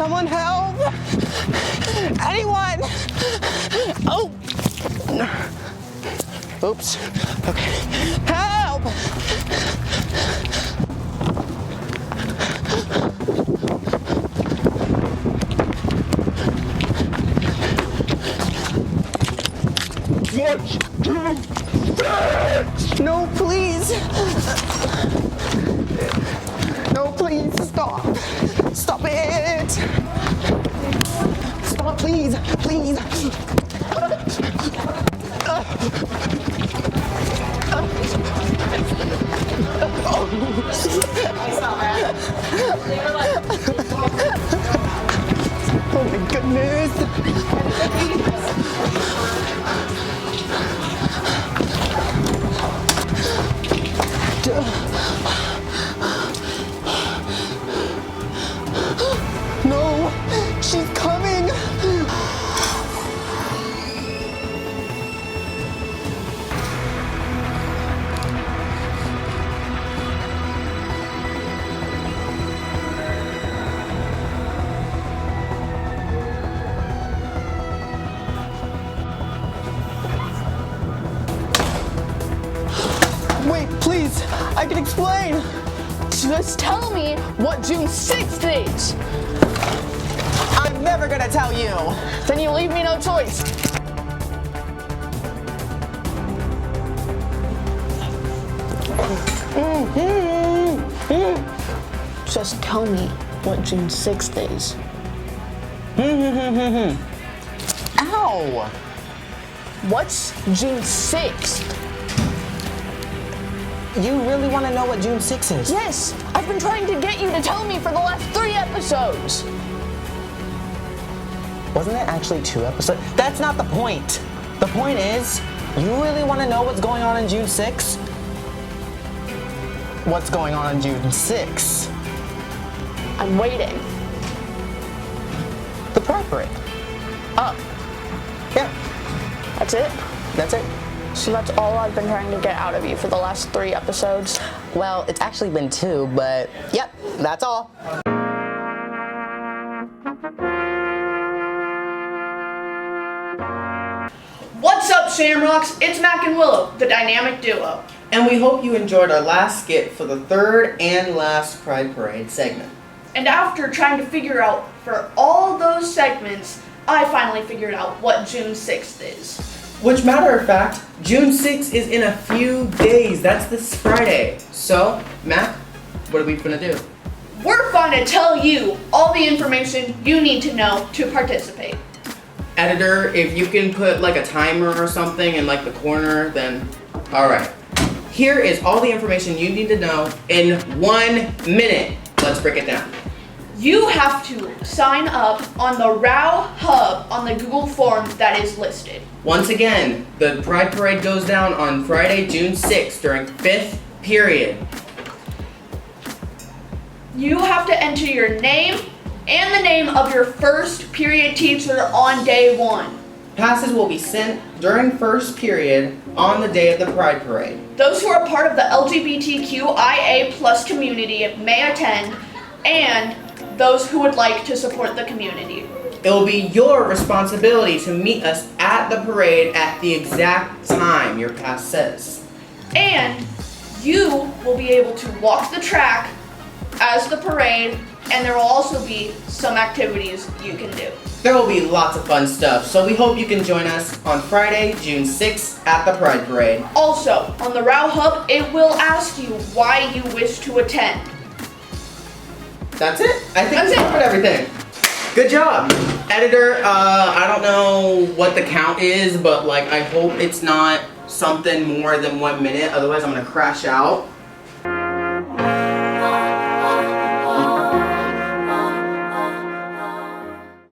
Someone help! Anyone! Oh! Oops. Okay. Help! No, please! No, please, stop! Stop it! Stop, please! Please! Oh my goodness! No! She's coming! Wait, please! I can explain! Just tell me what June 6th is! I'm never gonna tell you! Then you leave me no choice. Just tell me what June 6th is. Ow! What's June 6th? You really want to know what June 6 is? Yes, I've been trying to get you to tell me for the last 3 episodes. Wasn't it actually 2 episodes? That's not the point. The point is, you really want to know what's going on in June 6? What's going on in June 6? I'm waiting. The Pride Parade. Oh, Yeah, that's it? that's it. So that's all I've been trying to get out of you for the last 3 episodes? Well, it's actually been 2, but yep, that's all. What's up, Shamrocks? It's Mac and Willow, the dynamic duo. And we hope you enjoyed our last skit for the 3rd and last Pride Parade segment. And after trying to figure out for all those segments, I finally figured out what June 6th is. Which, matter of fact, June 6th is in a few days. That's this Friday. So, Mac, what are we gonna do? We're going to tell you all the information you need to know to participate. Editor, if you can put like a timer or something in like the corner, then alright. Here is all the information you need to know in 1 minute. Let's break it down. You have to sign up on the Rowe Hub on the Google form that is listed. Once again, the Pride Parade goes down on Friday, June 6th during 5th period. You have to enter your name and the name of your first period teacher on day 1. Passes will be sent during 1st period on the day of the Pride Parade. Those who are part of the LGBTQIA+ community may attend, and those who would like to support the community. It will be your responsibility to meet us at the parade at the exact time your pass says. And you will be able to walk the track as the parade, and there will also be some activities you can do. There will be lots of fun stuff, so we hope you can join us on Friday, June 6th at the Pride Parade. Also, on the Rowe Hub, it will ask you why you wish to attend. That's it. I think That's we it. covered everything. Good job. Editor, I don't know what the count is, but like I hope it's not something more than 1 minute, otherwise I'm gonna crash out.